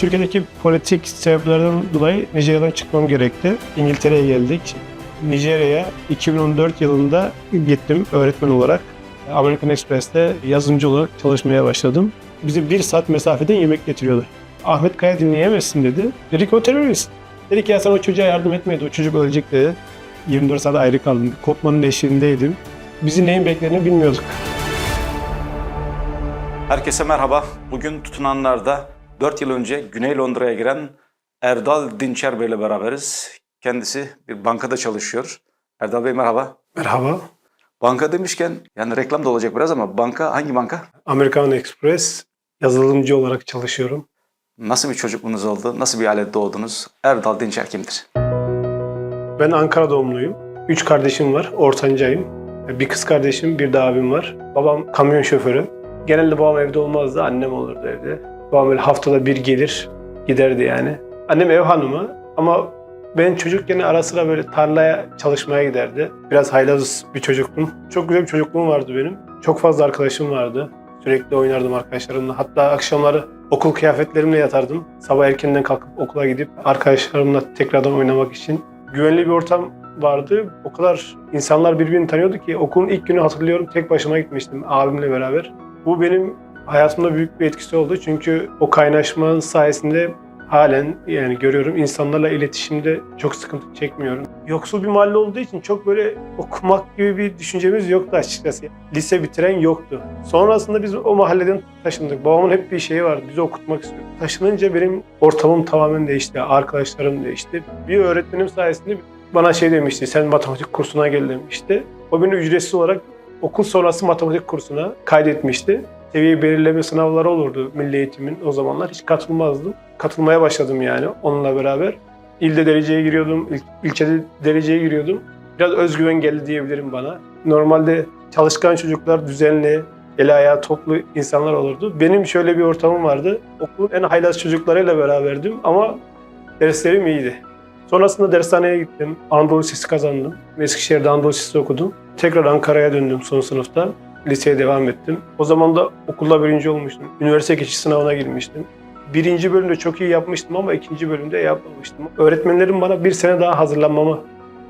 Türkiye'deki politik sebeplerden dolayı Nijerya'dan çıkmam gerekti. İngiltere'ye geldik. Nijerya'ya 2014 yılında gittim öğretmen olarak. American Express'te yazılımcı olarak çalışmaya başladım. Bize 1 saat mesafeden yemek getiriyordu. Ahmet Kaya dinleyemezsin dedi. Dedik o terörist. Dedik ya sen o çocuğa yardım etmedi, o çocuk ölecek dedi. 24 saat ayrı kaldım. Kopmanın eşiğindeydim. Bizi neyin beklediğini bilmiyorduk. Herkese merhaba. Bugün tutunanlarda 4 yıl önce Güney Londra'ya giren Erdal Dinçer Bey ile beraberiz. Kendisi bir bankada çalışıyor. Erdal Bey merhaba. Merhaba. Banka demişken yani reklam da olacak biraz ama hangi banka? American Express yazılımcı olarak çalışıyorum. Nasıl bir çocukluğunuz oldu? Nasıl bir ailede doğdunuz? Erdal Dinçer kimdir? Ben Ankara doğumluyum. 3 kardeşim var, ortancayım. Bir kız kardeşim, bir de abim var. Babam kamyon şoförü. Genelde babam evde olmazdı, annem olurdu evde. Babam böyle haftada bir gelir, giderdi yani. Annem ev hanımı ama ben çocukken ara sıra böyle tarlaya çalışmaya giderdi. Biraz haylaz bir çocuktum. Çok güzel bir çocukluğum vardı benim. Çok fazla arkadaşım vardı. Sürekli oynardım arkadaşlarımla. Hatta akşamları okul kıyafetlerimle yatardım. Sabah erkenden kalkıp okula gidip arkadaşlarımla tekrardan oynamak için. Güvenli bir ortam vardı. O kadar insanlar birbirini tanıyordu ki okulun ilk günü hatırlıyorum tek başıma gitmiştim abimle beraber. Bu benim hayatımda büyük bir etkisi oldu. Çünkü o kaynaşmanın sayesinde halen yani görüyorum insanlarla iletişimde çok sıkıntı çekmiyorum. Yoksul bir mahalle olduğu için çok böyle okumak gibi bir düşüncemiz yoktu açıkçası. Lise bitiren yoktu. Sonrasında biz o mahalleden taşındık. Babamın hep bir şeyi vardı. Bizi okutmak istiyordu. Taşınınca benim ortamım tamamen değişti. Arkadaşlarım değişti. Bir öğretmenim sayesinde bana şey demişti. Sen matematik kursuna gel demişti. O beni ücretsiz olarak okul sonrası matematik kursuna kaydetmişti. Seviye belirleme sınavları olurdu milli eğitimin o zamanlar. Hiç katılmazdım. Katılmaya başladım yani onunla beraber. İlde dereceye giriyordum, ilçede dereceye giriyordum. Biraz özgüven geldi diyebilirim bana. Normalde çalışkan çocuklar, düzenli, eli ayağı toplu insanlar olurdu. Benim şöyle bir ortamım vardı. Okulun en haylaz çocuklarıyla beraberdim ama derslerim iyiydi. Sonrasında dershaneye gittim. Anadolu Lisesi kazandım. Eskişehir'de Anadolu Lisesi okudum. Tekrar Ankara'ya döndüm son sınıfta. Liseye devam ettim. O zaman da okulda birinci olmuştum. Üniversite geçiş sınavına girmiştim. Birinci bölümde çok iyi yapmıştım ama ikinci bölümde yapmamıştım. Öğretmenlerim bana bir sene daha hazırlanmamı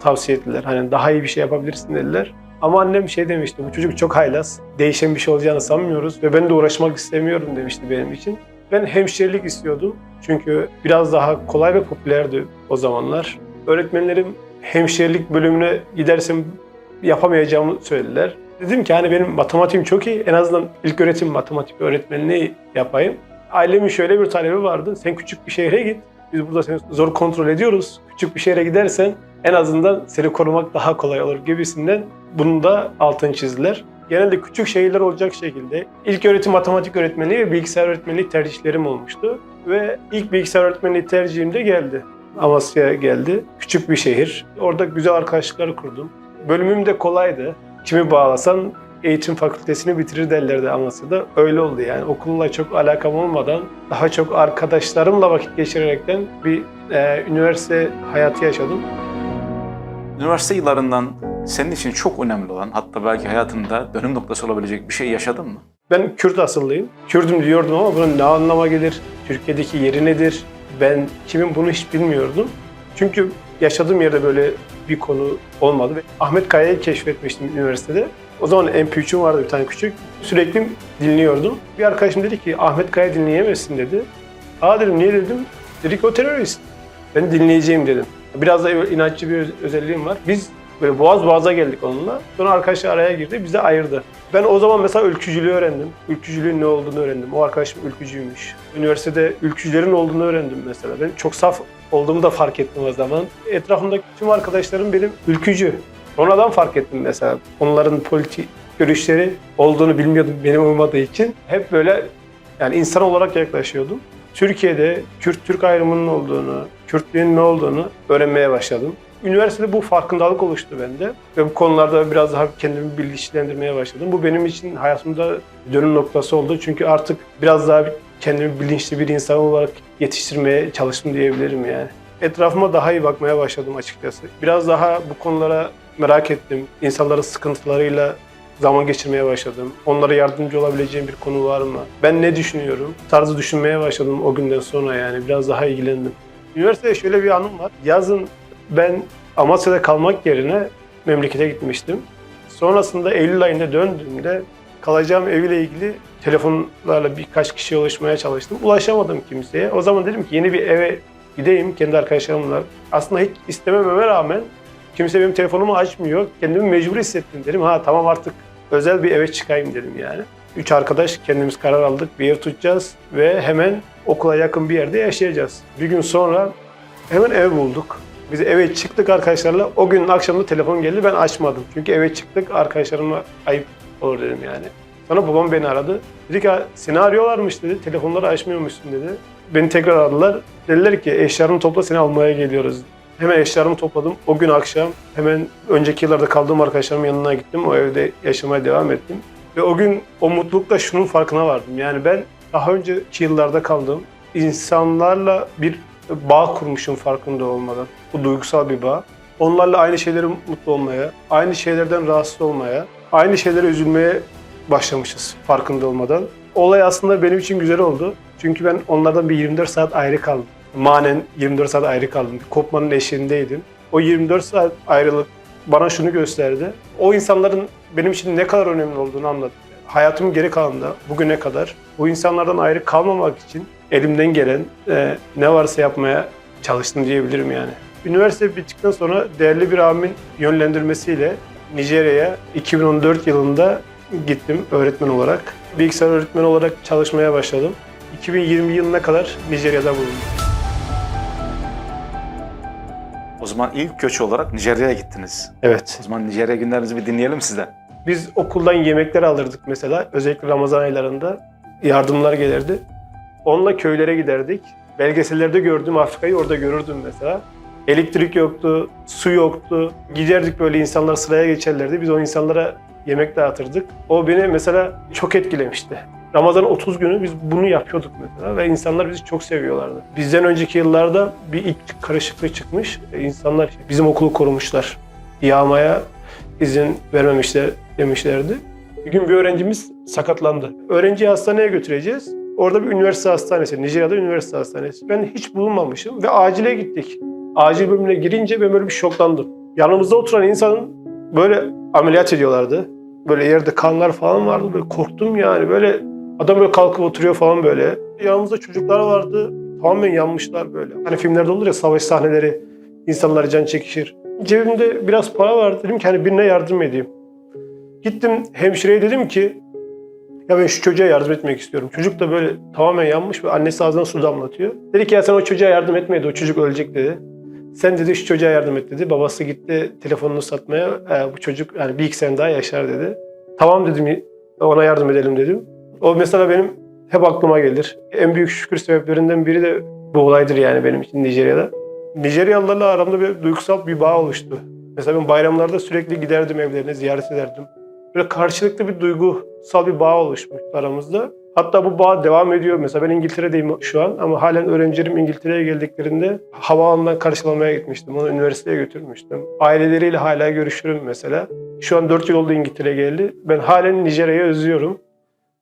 tavsiye ettiler. Hani daha iyi bir şey yapabilirsin dediler. Ama annem şey demişti, bu çocuk çok haylaz. Değişen bir şey olacağını sanmıyoruz ve ben de uğraşmak istemiyorum demişti benim için. Ben hemşirelik istiyordum. Çünkü biraz daha kolay ve popülerdi o zamanlar. Öğretmenlerim hemşirelik bölümüne gidersem yapamayacağımı söylediler. Dedim ki hani benim matematiğim çok iyi. En azından ilköğretim matematik öğretmenliği yapayım. Ailemin şöyle bir talebi vardı. Sen küçük bir şehre git. Biz burada seni zor kontrol ediyoruz. Küçük bir şehre gidersen en azından seni korumak daha kolay olur gibisinden bunun da altını çizdiler. Genelde küçük şehirler olacak şekilde ilköğretim matematik öğretmenliği ve bilgisayar öğretmenliği tercihlerim olmuştu. Ve ilk bilgisayar öğretmenliği tercihim de geldi. Amasya'ya geldi. Küçük bir şehir. Orada güzel arkadaşlıklar kurdum. Bölümüm de kolaydı. Kimi bağlasan eğitim fakültesini bitirir derlerdi Amasya'da. Öyle oldu yani. Okulla çok alakam olmadan daha çok arkadaşlarımla vakit geçirerekten bir üniversite hayatı yaşadım. Üniversite yıllarından senin için çok önemli olan, hatta belki hayatında dönüm noktası olabilecek bir şey yaşadın mı? Ben Kürt asıllıyım. Kürdüm diyordum ama bunun ne anlama gelir? Türkiye'deki yeri nedir? Ben kimim bunu hiç bilmiyordum. Çünkü yaşadığım yerde böyle bir konu olmadı. Ahmet Kaya'yı keşfetmiştim üniversitede. O zaman MP3'üm vardı bir tane küçük. Sürekli dinliyordum. Bir arkadaşım dedi ki Ahmet Kaya dinleyemezsin dedi. Aa dedim niye dedim. Dedi ki o terörist. Ben dinleyeceğim dedim. Biraz da inatçı bir özelliğim var. Biz böyle boğaz boğaza geldik onunla. Sonra arkadaşlar araya girdi, bizi ayırdı. Ben o zaman mesela ülkücülüğü öğrendim. Ülkücülüğün ne olduğunu öğrendim. O arkadaşım ülkücüymüş. Üniversitede ülkücülerin olduğunu öğrendim mesela. Ben çok saf olduğumu da fark ettim o zaman. Etrafımdaki tüm arkadaşlarım benim ülkücü. Sonradan fark ettim mesela. Onların politik görüşleri olduğunu bilmiyordum benim olmadığı için. Hep böyle yani insan olarak yaklaşıyordum. Türkiye'de Kürt-Türk ayrımının olduğunu, Kürtlüğün ne olduğunu öğrenmeye başladım. Üniversitede bu farkındalık oluştu bende ve bu konularda biraz daha kendimi bilinçlendirmeye başladım. Bu benim için hayatımda dönüm noktası oldu. Çünkü artık biraz daha kendimi bilinçli bir insan olarak yetiştirmeye çalıştım diyebilirim yani. Etrafıma daha iyi bakmaya başladım açıkçası. Biraz daha bu konulara merak ettim. İnsanların sıkıntılarıyla zaman geçirmeye başladım. Onlara yardımcı olabileceğim bir konu var mı? Ben ne düşünüyorum? Tarzı düşünmeye başladım o günden sonra yani. Biraz daha ilgilendim. Üniversitede şöyle bir anım var. Yazın ben Amasya'da kalmak yerine memlekete gitmiştim. Sonrasında Eylül ayında döndüğümde kalacağım eviyle ilgili telefonlarla birkaç kişiye ulaşmaya çalıştım. Ulaşamadım kimseye. O zaman dedim ki yeni bir eve gideyim kendi arkadaşlarımla. Aslında hiç istemememe rağmen kimse benim telefonumu açmıyor. Kendimi mecbur hissettim dedim. Ha tamam artık özel bir eve çıkayım dedim yani. 3 arkadaş kendimiz karar aldık. Bir ev tutacağız ve hemen okula yakın bir yerde yaşayacağız. Bir gün sonra hemen ev bulduk. Biz eve çıktık arkadaşlarla. O günün akşamında telefon geldi. Ben açmadım. Çünkü eve çıktık arkadaşlarıma ayıp olur dedim yani. Sonra babam beni aradı. Dedi ki seni arıyorlarmış dedi. Telefonları açmıyormuşsun dedi. Beni tekrar aradılar. Dediler ki eşyalarını topla seni almaya geliyoruz. Hemen eşyalarımı topladım. O gün akşam hemen önceki yıllarda kaldığım arkadaşlarımın yanına gittim. O evde yaşamaya devam ettim. Ve o gün o mutlulukla şunun farkına vardım. Yani ben daha önceki yıllarda kaldığım insanlarla bir bağ kurmuşum farkında olmadan. Bu duygusal bir bağ. Onlarla aynı şeyleri mutlu olmaya, aynı şeylerden rahatsız olmaya, aynı şeylere üzülmeye başlamışız farkında olmadan. Olay aslında benim için güzel oldu. Çünkü ben onlardan bir 24 saat ayrı kaldım. Manen 24 saat ayrı kaldım. Bir kopmanın eşiğindeydim. O 24 saat ayrılık bana şunu gösterdi. O insanların benim için ne kadar önemli olduğunu anladım. Hayatımın geri kalanında bugüne kadar bu insanlardan ayrı kalmamak için elimden gelen ne varsa yapmaya çalıştım diyebilirim yani. Üniversite bittikten sonra değerli bir abimin yönlendirmesiyle Nijerya'ya 2014 yılında gittim öğretmen olarak. Bilgisayar öğretmeni olarak çalışmaya başladım. 2020 yılına kadar Nijerya'da bulundum. O zaman ilk göç olarak Nijerya'ya gittiniz. Evet. O zaman Nijerya günlerinizi bir dinleyelim sizden. Biz okuldan yemekler alırdık mesela. Özellikle Ramazan aylarında yardımlar gelirdi. Onunla köylere giderdik. Belgesellerde gördüğüm Afrika'yı orada görürdüm mesela. Elektrik yoktu, su yoktu. Giderdik böyle insanlar sıraya geçerlerdi. Biz o insanlara yemek dağıtırdık. O beni mesela çok etkilemişti. Ramazan 30 günü biz bunu yapıyorduk mesela ve insanlar bizi çok seviyorlardı. Bizden önceki yıllarda bir iç karışıklık çıkmış. İnsanlar bizim okulu korumuşlar. Yağmaya izin vermemişler demişlerdi. Bir gün bir öğrencimiz sakatlandı. Öğrenciyi hastaneye götüreceğiz. Orada bir üniversite hastanesi, Nijerya'da üniversite hastanesi. Ben hiç bulunmamışım ve acile gittik. Acil bölümüne girince ben böyle bir şoklandım. Yanımızda oturan insanın böyle ameliyat ediyorlardı. Böyle yerde kanlar falan vardı. Böyle korktum yani. Böyle adam böyle kalkıp oturuyor falan böyle. Yanımızda çocuklar vardı. Tamamen yanmışlar böyle. Hani filmlerde olur ya savaş sahneleri, insanlar can çekişir. Cebimde biraz para vardı. Dedim ki hani birine yardım edeyim. Gittim hemşireye dedim ki ya ben şu çocuğa yardım etmek istiyorum. Çocuk da böyle tamamen yanmış ve annesi ağzından su damlatıyor. Dedi ki ya sen o çocuğa yardım etmeydi, o çocuk ölecek dedi. Sen dedi şu çocuğa yardım et dedi. Babası gitti telefonunu satmaya. Bu çocuk yani bir iki sene daha yaşar dedi. Tamam dedim ona yardım edelim dedim. O mesela benim hep aklıma gelir. En büyük şükür sebeplerinden biri de bu olaydır yani benim için Nijerya'da. Nijeryalılarla aramda bir duygusal bir bağ oluştu. Mesela ben bayramlarda sürekli giderdim evlerine, ziyaret ederdim. Böyle karşılıklı bir duygusal bir bağ oluşmuş aramızda. Hatta bu bağ devam ediyor. Mesela ben İngiltere'deyim şu an ama halen öğrencilerim İngiltere'ye geldiklerinde havaalanından karşılamaya gitmiştim. Onu üniversiteye götürmüştüm. Aileleriyle hala görüşürüm mesela. Şu an 4 yıl oldu İngiltere'ye geldi. Ben halen Nijerya'yı özlüyorum.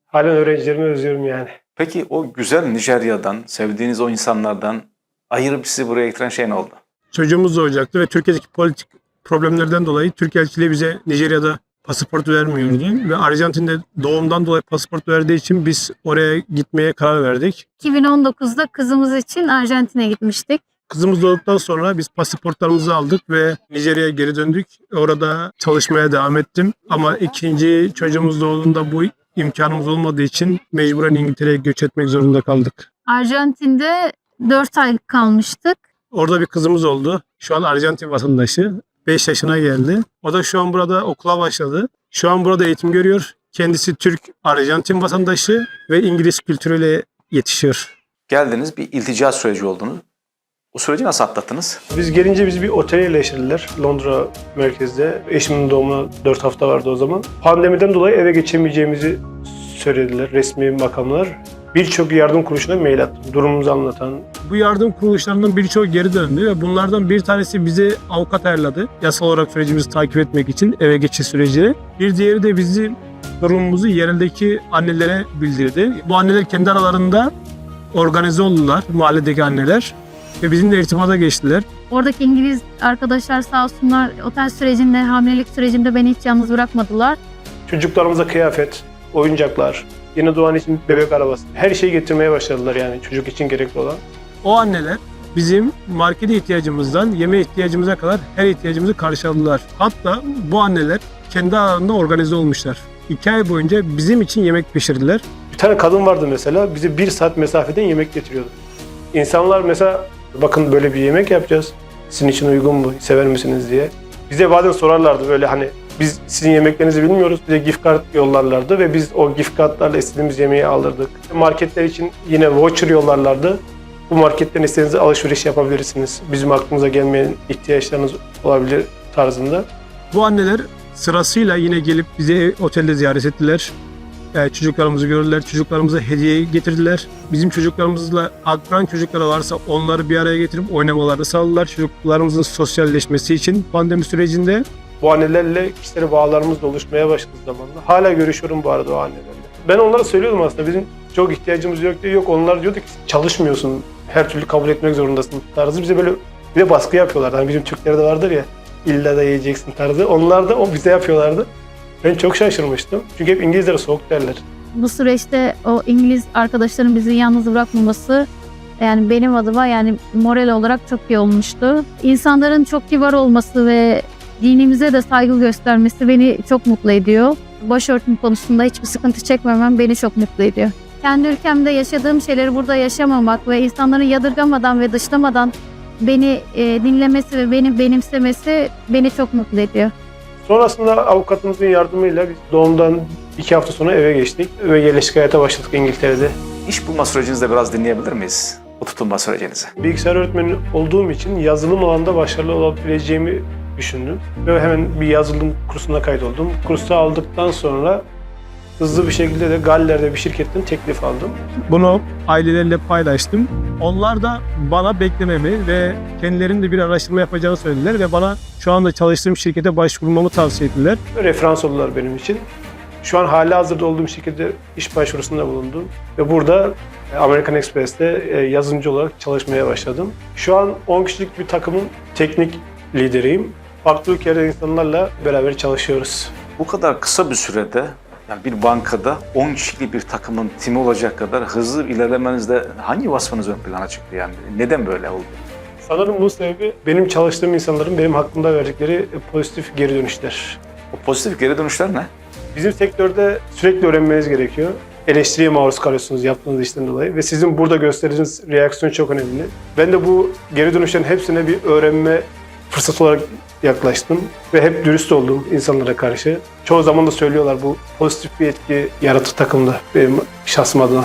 Halen öğrencilerimi özlüyorum yani. Peki o güzel Nijerya'dan, sevdiğiniz o insanlardan ayırıp sizi buraya getiren şey ne oldu? Çocuğumuz doğacaktı ve Türkiye'deki politik problemlerden dolayı Türk elçiliği bize Nijerya'da pasaport vermiyordu ve Arjantin'de doğumdan dolayı pasaport verdiği için biz oraya gitmeye karar verdik. 2019'da kızımız için Arjantin'e gitmiştik. Kızımız doğduktan sonra biz pasaportlarımızı aldık ve Nijerya'ya geri döndük. Orada çalışmaya devam ettim. Ama ikinci çocuğumuz doğduğunda bu imkanımız olmadığı için mecburen İngiltere'ye göç etmek zorunda kaldık. Arjantin'de 4 ay kalmıştık. Orada bir kızımız oldu. Şu an Arjantin vatandaşı. 5 yaşına geldi. O da şu an burada okula başladı. Şu an burada eğitim görüyor. Kendisi Türk Arjantin vatandaşı ve İngiliz kültürüyle yetişiyor. Geldiniz, bir iltica süreci olduğunu. O süreci nasıl atlattınız? Biz gelince bizi bir otele yerleştirdiler Londra merkezde. Eşimin doğumuna 4 hafta vardı o zaman. Pandemiden dolayı eve geçemeyeceğimizi söylediler resmi makamlar. birçok yardım kuruluşuna mail attım. Durumumuzu anlatan. Bu yardım kuruluşlarından birçoğu geri döndü ve bunlardan bir tanesi bize avukat ayarladı. Yasal olarak sürecimizi takip etmek için eve geçiş sürecini. Bir diğeri de bizim durumumuzu yereldeki annelere bildirdi. Bu anneler kendi aralarında organize oldular, mahalledeki anneler. Ve bizimle irtibata geçtiler. Oradaki İngiliz arkadaşlar sağ olsunlar otel sürecinde, hamilelik sürecinde beni hiç yalnız bırakmadılar. Çocuklarımıza kıyafet, oyuncaklar, yeni doğan için bebek arabası. Her şeyi getirmeye başladılar yani çocuk için gerekli olan. O anneler bizim markete ihtiyacımızdan yeme ihtiyacımıza kadar her ihtiyacımızı karşıladılar. Hatta bu anneler kendi aralarında organize olmuşlar. 2 ay boyunca bizim için yemek pişirdiler. Bir tane kadın vardı mesela, bize 1 saat mesafeden yemek getiriyordu. İnsanlar mesela, bakın böyle bir yemek yapacağız, sizin için uygun mu, sever misiniz diye. Bize bazen sorarlardı böyle hani, biz sizin yemeklerinizi bilmiyoruz, bize gift card yollarlardı ve biz o gift cardlarla istediğimiz yemeği alırdık. Marketler için yine voucher yollarlardı. Bu marketten istediğiniz alışveriş yapabilirsiniz, bizim aklımıza gelmeyen ihtiyaçlarınız olabilir tarzında. Bu anneler sırasıyla yine gelip bizi otelde ziyaret ettiler. Çocuklarımızı gördüler, çocuklarımıza hediye getirdiler. Bizim çocuklarımızla akran çocukları varsa onları bir araya getirip oynamalarını sağladılar. Çocuklarımızın sosyalleşmesi için pandemi sürecinde. Bu annelerle kişisel bağlarımız da oluşmaya başladı zamanla. Hala görüşüyorum bu arada o annelerle. Ben onlara söylüyordum aslında, bizim çok ihtiyacımız yok diye. Yok, onlar diyordu ki çalışmıyorsun, her türlü kabul etmek zorundasın tarzı. Bize böyle bir de baskı yapıyorlardı. Hani bizim Türklerde vardır ya, illa da yiyeceksin tarzı. Onlar da o bize yapıyorlardı. Ben çok şaşırmıştım. Çünkü hep İngilizlere soğuk derler. Bu süreçte o İngiliz arkadaşların bizi yalnız bırakmaması yani benim adıma yani moral olarak çok iyi olmuştu. İnsanların çok kibar olması ve dinimize de saygı göstermesi beni çok mutlu ediyor. Başörtüm konusunda hiçbir sıkıntı çekmemem beni çok mutlu ediyor. Kendi ülkemde yaşadığım şeyleri burada yaşamamak ve insanları yadırgamadan ve dışlamadan beni dinlemesi ve beni benimsemesi beni çok mutlu ediyor. Sonrasında avukatımızın yardımıyla biz doğumdan 2 hafta sonra eve geçtik ve yerleşik hayata başladık İngiltere'de. İş bulma sürecinizi de biraz dinleyebilir miyiz? O tutunma sürecinizi. Bilgisayar öğretmeni olduğum için yazılım alanında başarılı olabileceğimi düşündüm. Ve hemen bir yazılım kursuna kaydoldum. Kursu aldıktan sonra hızlı bir şekilde de Galler'de bir şirketten teklif aldım. Bunu ailelerle paylaştım. Onlar da bana beklememi ve kendilerinin de bir araştırma yapacağını söylediler ve bana şu anda çalıştığım şirkete başvurmamı tavsiye ettiler. Referans oldular benim için. Şu an halihazırda olduğum şirkette iş başvurusunda bulundum. Ve burada American Express'te yazılımcı olarak çalışmaya başladım. Şu an 10 kişilik bir takımın teknik lideriyim. Farklı ülkelerde insanlarla beraber çalışıyoruz. Bu kadar kısa bir sürede yani bir bankada 10 kişilik bir takımın timi olacak kadar hızlı ilerlemenizde hangi vasfınız ön plana çıktı yani? Neden böyle oldu? Sanırım bunun sebebi benim çalıştığım insanların benim hakkımda verdikleri pozitif geri dönüşler. O pozitif geri dönüşler ne? Bizim sektörde sürekli öğrenmeniz gerekiyor. Eleştiriye maruz kalıyorsunuz yaptığınız işten dolayı ve sizin burada gösterdiğiniz reaksiyon çok önemli. Ben de bu geri dönüşlerin hepsine bir öğrenme fırsatı olarak yaklaştım ve hep dürüst oldum insanlara karşı. Çoğu zaman da söylüyorlar, bu pozitif bir etki yaratır takımda benim şahsım adına.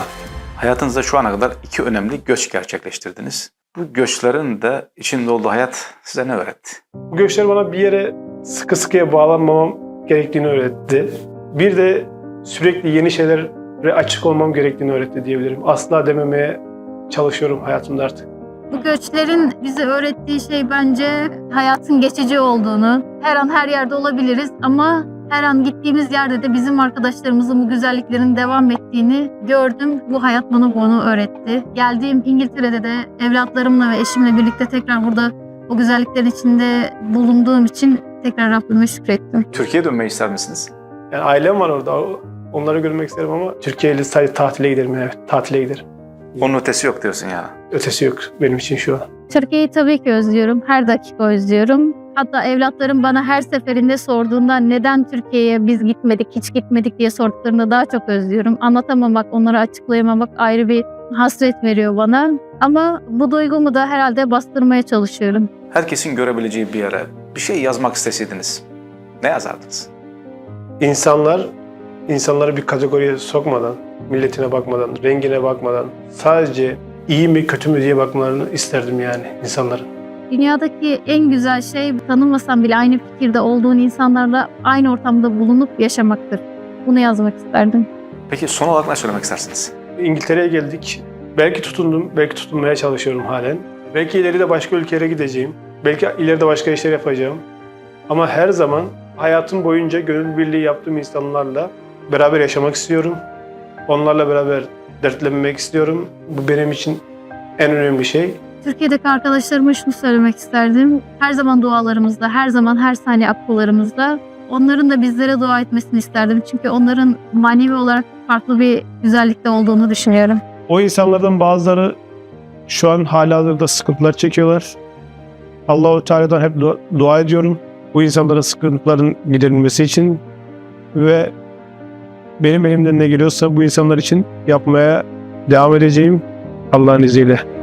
Hayatınızda şu ana kadar 2 önemli göç gerçekleştirdiniz. Bu göçlerin de içinde olduğu hayat size ne öğretti? Bu göçler bana bir yere sıkı sıkıya bağlanmamam gerektiğini öğretti. Bir de sürekli yeni şeylere açık olmam gerektiğini öğretti diyebilirim. Asla dememeye çalışıyorum hayatımda artık. Bu göçlerin bize öğrettiği şey bence hayatın geçici olduğunu. Her an her yerde olabiliriz ama her an gittiğimiz yerde de bizim arkadaşlarımızın bu güzelliklerin devam ettiğini gördüm. Bu hayat bana bunu öğretti. Geldiğim İngiltere'de de evlatlarımla ve eşimle birlikte tekrar burada o güzelliklerin içinde bulunduğum için tekrar Rabbime şükrettim. Türkiye'ye dönmeyi ister misiniz? Yani ailem var orada. Onları görmek isterim ama Türkiye'yle sadece tatile giderim. Evet, tatile giderim. Onun ötesi yok diyorsun yani. Ötesi yok benim için şu an. Türkiye'yi tabii ki özlüyorum. Her dakika özlüyorum. Hatta evlatlarım bana her seferinde sorduğunda neden Türkiye'ye biz gitmedik, hiç gitmedik diye sorduklarında daha çok özlüyorum. Anlatamamak, onlara açıklayamamak ayrı bir hasret veriyor bana. Ama bu duygumu da herhalde bastırmaya çalışıyorum. Herkesin görebileceği bir yere bir şey yazmak isteseydiniz ne yazardınız? İnsanları bir kategoriye sokmadan, milletine bakmadan, rengine bakmadan sadece iyi mi kötü mü diye bakmalarını isterdim yani insanların. Dünyadaki en güzel şey tanımasam bile aynı fikirde olduğun insanlarla aynı ortamda bulunup yaşamaktır. Bunu yazmak isterdim. Peki son olarak ne söylemek istersiniz? İngiltere'ye geldik. Belki tutundum, belki tutunmaya çalışıyorum halen. Belki ileride başka ülkelere gideceğim. Belki ileride başka işler yapacağım. Ama her zaman hayatım boyunca gönül birliği yaptığım insanlarla beraber yaşamak istiyorum. Onlarla beraber dertlenmek istiyorum. Bu benim için en önemli şey. Türkiye'deki arkadaşlarıma şunu söylemek isterdim. Her zaman dualarımızda, her zaman her saniye akıllarımızda. Onların da bizlere dua etmesini isterdim. Çünkü onların manevi olarak farklı bir güzellikte olduğunu düşünüyorum. O insanlardan bazıları şu an halihazırda sıkıntılar çekiyorlar. Allah-u Teala'dan hep dua ediyorum. Bu insanların sıkıntıların giderilmesi için ve benim elimden ne geliyorsa bu insanlar için yapmaya devam edeceğim Allah'ın izniyle.